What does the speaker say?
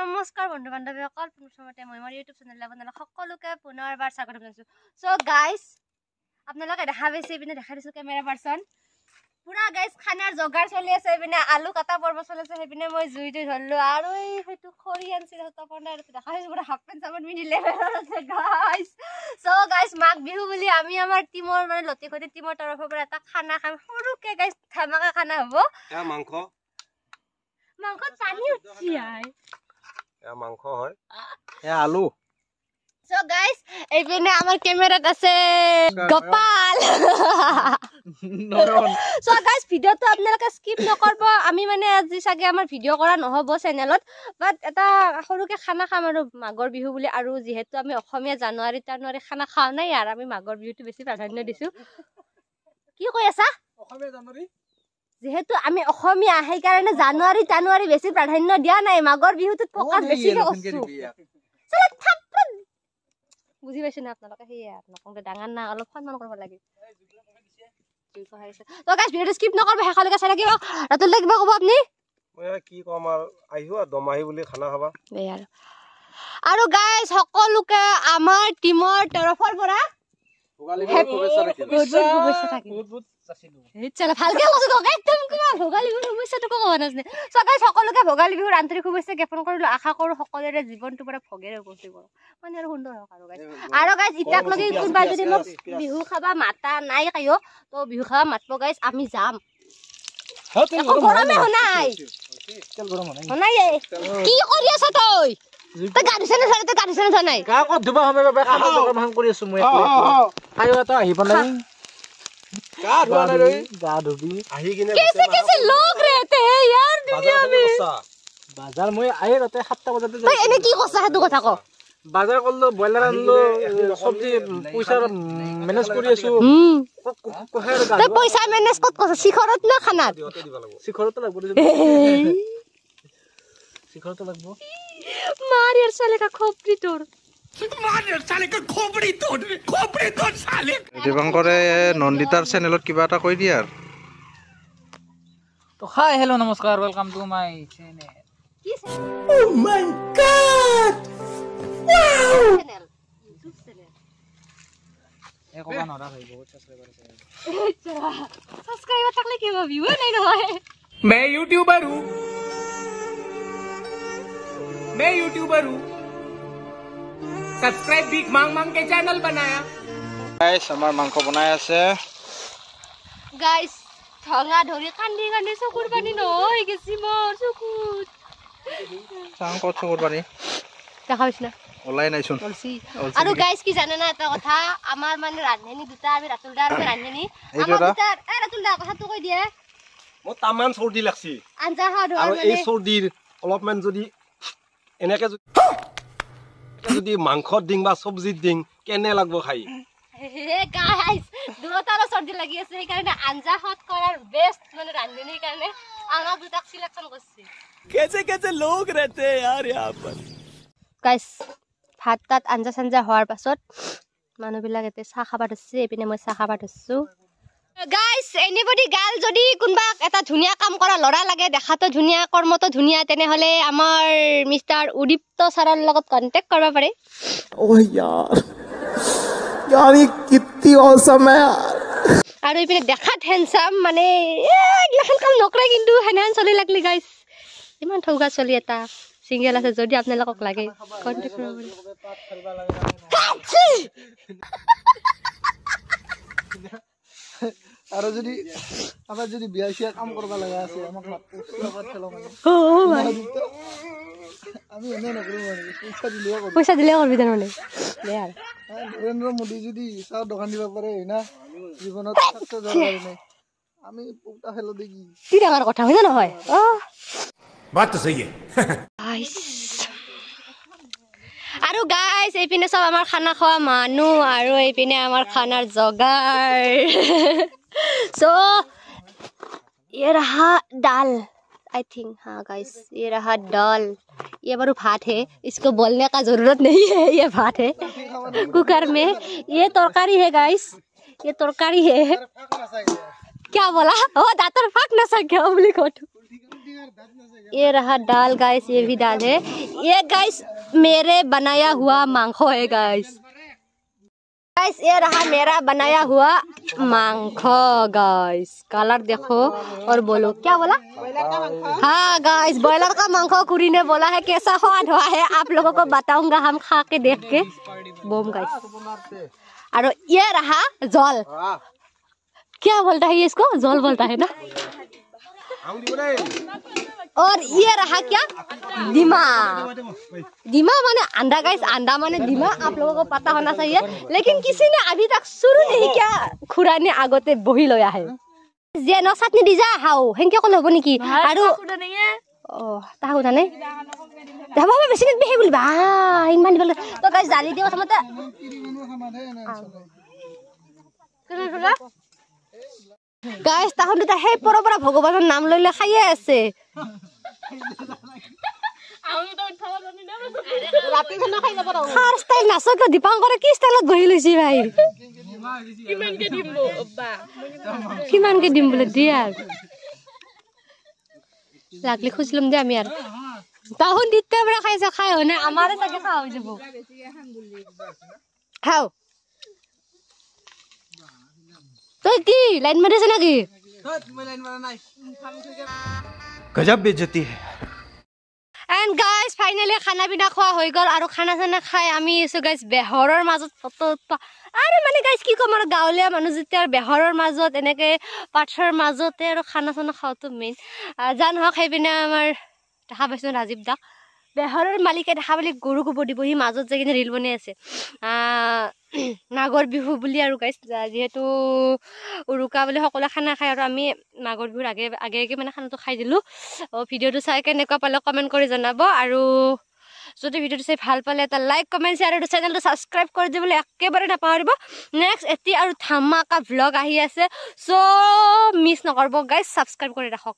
নমস্কাৰ বন্ধু বান্ধৱীসকল পুনৰবাৰ মই মোৰ ইউটিউব চেনেল আপোনালোক সকলোকে পুনৰবাৰ স্বাগতম জনাইছো। সো গাইস আপোনালোকে দেখা পাইছে পিনে দেখা দিছো কেমেৰা পাৰসন পুৰা গাইস খানাৰ জগাৰ চলি আছে পিনে আলু কাটা পৰ্ব চলি আছে হেপিনে মই জুইটো ধৰলো আৰু এই হেতু খৰি আনছিল তপনে দেখা পাইছো পুৰা হাফ পেন্ট সামন মিনি লেভেলৰ আছে guys. So guys Magh Bihu বুলি আমি আমাৰ টিমৰ মানে লতিখতি টিমৰ তৰফৰ পৰা এটা খানা খাম সৰুকে গাইস ধামাকা খানা হ'ব। এ মাংস পানী উঠি আই এ মাংস হয় এ আলু। So guys, এইপিনে আমার ক্যামেরাত আছে গোপাল। So guys, ভিডিওটো আপোনালোকে স্কিপ নকৰব। আমি মানে আজি সাগে আমাৰ ভিডিও কৰা নহব চেনেলত, বাট এটা সৰুকে খানা খাম আৰু মাঘৰ বিহু বুলি আৰু যেহেতু আমি অসমীয়া জানুৱাৰী খানা খাও নাই আৰু আমি মাঘৰ বিহুটো বেছি প্ৰাধান্য দিছো। কি কৈ আছা? অসমীয়া জানুৱাৰী যেহেতু আমি অসমীয়া সেই কাৰণে জানুৱাৰী বেছি প্ৰাধান্য দিয়া নাই, মাঘৰ বিহুটোত ফকাস বেছি কৰিছো। চলে থাপন বুজি পাইছে না আপোনালোকে হেয়া নকংতে ডাঙৰ না অলপ সন্মান কৰিব লাগে। তো গাইস ভিডিওটো স্কিপ নকৰব হেখালৈকে চাই থাকিব। ৰাতুল লাগিব কব আপুনি মই কি কম আৰু আহিও দমাহি বুলি খানা খাবা আৰু গাইস সকলোকে আমাৰ টিমৰ তৰফৰ পৰা ভোগালী বিহুৰ শুভেচ্ছা থাকিল। চলে ভালকে কৈছো ক একদম কিবা ভোগালী বিহুৰ শুভেচ্ছাটো কব নাজনে। সো গাইস সকলোকে ভোগালী বিহুৰ আন্তৰিক শুভেচ্ছা জ্ঞাপন কৰিলো। আশা কৰো সকলোৰে জীৱনটো পুৰা ভোগেৰে উপচি পৰক মানে আৰু সুন্দৰ হওক আৰু গাইস ইটাক লাগি কোনবা যদি মোক বিহু খাবা মাতা নাই কায়ো তো বিহু খাবা মাতব গাইস আমি যাম। গৰমে হনাই কি কৰি আছ তই? তই গাড়ী চানে ধৰে তই গাড়ী চানে ধৰে নাই কা কত ধুবা হবে বাবে খানা জগৰ মাং কৰি আছো মই আইও এটা আহিব নাই গা ধুৱা নাই ৰে গা ধুবি আহি কিনে कैसे लोग रहते हैं यार दुनिया में। বাজাৰ মই আহে ৰাতে 7টা বজাতে তই এনে কি কৈছা হেতু কথা ক? বাজাৰ কৰলো বয়লাৰ আনলো সবজি পইচা মেনেজ কৰি আছো কোহেৰ গা তই পইচা মেনেজ কত কৈছ? শিখৰত না খানাত? শিখৰতে লাগব শিখৰতে লাগব मार यार साले का खोपड़ी तोड़ দিবাংকৰে নন্দিতাৰ চেনেলত কিবা এটা কৈ দিয়া আৰু তো হাই হেল্ল' নমস্কাৰ welcome to my channel. Oh my god wow YouTube channel এক ওয়ান অর্ডার হই বহুত সাবস্ক্রাইবার আছে। সাবস্ক্রাইবার থাকলে কি হবে? ভিউ নাই নহয়। मैं यूट्यूबर हूं सब्सक्राइब भीख मांग के चैनल बनाया। গাইছ আমাৰ মাংস বনাই আছে গাইস ঠঙা ধৰি কান্দি কান্দি চকুৰ পানী নহয় গেছি মোৰ চকুত চাং কত চকুৰ পানী দেখা পাইছ না ওলাই নাইচোন। আৰু গাইস কি জানে না এটা কথা আমাৰ মানে ৰান্ধনী দুটা আমি ৰাতুলদা আৰু ৰান্ধনী এইটো আমাৰ এটা? দুটা ৰাতুলদা কথাটো কৈ দিয়ে মোৰ তামান চৰ্দি লাগছি আঞ্জা খা ধৰ আৰু এই মানে চৰ্দিৰ অলপমান যদি এনেকে যদি মাংসত দিং বা চব্জিত দিং কেনে লাগব খাই? হে গাইস দুটাৰ চৰ্দি লাগি আছে সেই কাৰণে আঞ্জা খত কৰাৰ বেষ্ট মানে ৰান্ধনীৰ কাৰণে আমাৰ দুটাক সিলেকশন কৰিছে। कैसे लोग रहते हैं यार यहाँ पर। গাইস ভাত তাত আঞ্জা চাঞ্জা হোৱাৰ পাছত মানুহবিলাক এতে চাহ খাবা ধৰছে এপিনে মই চাহ খাবা ধৰছো। গাইস এনিবডি গাল যদি কোনবা এটা ধুনিয়া কাম কৰা লৰা লাগে দেখাতো ধুনিয়া কৰ্মটো ধুনিয়া তেনেহলে আমাৰ মিস্টাৰ উদীপ্ত ছাৰৰ লগত কন্টাক্ট কৰিব পাৰে। ओह यार ये कितनी औसम है यार। আৰু ইপিনে দেখাত হেনসাম মানে এইগিলাখান কাম নকৰে কিন্তু হেনহেন চলি লাগলি গাইস ইমান ঠৌগা চলি এটা সিঙ্গেল আছে যদি আপোনালোকক লাগে কন্টাক্ট কৰিব পাৰে। আৰু যদি আমাৰ যদি বিয়া চিয়া কাম কৰিব লগা আছে আমাক আমি এনে নকৰো মানে পইচা দিলে কৰবি তাৰমানে দে আৰু নৰেন্দ্ৰ মোদী যদি চাহ দোকান দিব পাৰে না জীৱনত সাকসেস হ'ব পাৰে আমি পুটা খেলো দেখি কি ডাঙৰ কথা হয় না নহয়? বাত তো সহি গাইস আৰু গাইস এইপিনে সব আমাৰ খানা খোৱা মানুহ আৰু এইপিনে আমাৰ খানাৰ জগাৰ। सो ये रहा दाल आई थिंक हाँ गाइस ये रहा दाल ये बारू भात है इसको बोलने का जरूरत नहीं है ये भात है कुकर में। ये तरकारी है गाइस ये तरकारी है क्या बोला ओ दातर फाक ना सके बोली कोठू ये रहा दाल गाइस, ये भी दाल है। ये गाइस मेरे बनाया हुआ मांखो है गाइस। गाइस ये रहा मेरा बनाया हुआ मांखो गाइस। कलर देखो और बोलो क्या बोला? हाँ गाइस ब्रॉयलर का मांखो कुरी ने बोला है कैसा स्वाद हुआ है आप लोगों को बताऊंगा हम खा के देख के। Boom guys. और ये रहा जल। क्या बोलता है ये इसको? जल बोलता है ना। और ये रहा क्या? दीमा। दीमा माने अंडा गाइस, अंडा माने दीमा। आप लोगों को पता होना चाहिए लेकिन किसी ने अभी तक शुरू नहीं किया। खुराने आगते बही लया है जे न सातनी দি যা হাও হেনকে কল হ'ব নেকি আৰু ও তা কথা নাই যাব বেছি নিত বেহি বলবা ইমান বল তো গাইস জালি দিও সমতে গাইস তাহলে তা হে পৰপৰা ভগৱানৰ নাম লইলে খাইয়ে আছে ৰাতি খানা খাই যাব ৰাও ফাৰ ষ্টাইল নাচক দীপাংকৰে কি ষ্টাইলত বহি লৈছি ভাই কিমানকে দিম অব্বা কিমানকে দিম বলে দিয়া লাগলি খুজলম দে আমি আর তাহন দিতে বড় খাইছে খাই হনে আমারে তাকে খাওয়া হই যাব খাও তুই কি লাইন মারিছ নাকি गजब बेइज्जती है। And guys finally खाना पीना खवा হৈ গল আৰু খানা খানা খাই আমি এসো গাইস বেহৰৰ মাজত ফটো আৰে মানে গাইস কি কম আৰু গাঁৱলীয়া মানুহ যেতিয়া বেহৰৰ মাজত এনেকে পাথৰৰ মাজতে আৰু খানা খানা খাওতো মেইন জান হ খাই পিনে আমাৰ দেখা পাইছো ৰাজীৱ দা বেহৰৰ মালিকে দেখা পালি গৰু গোবৰ দিবহি মাজত যাই কিনে ৰিল বনাই আছে নাগৰ বিহু বুলি আৰু গাইস যেহেতু উৰুকা বুলি সকলো খানা খাই আৰু আমি নাগৰ বিহুৰ আগে আগে মানে খানাটো খাই দিলো ভিডিওটো চাই কেনেকুৱা পালে কমেন্ট কৰি জনাব আৰু যদি ভিডিওটো চাই ভাল পালে এটা লাইক কমেন্ট শেয়াৰ আৰু চেনেলটো সাবস্ক্ৰাইব কৰি দিবলৈ একেবাৰে নাপাহৰিব নেক্সট এটি আৰু ধামাকা ভ্লগ আহি আছে সো মিছ নকৰব গাইস সাবস্ক্ৰাইব কৰি ৰাখক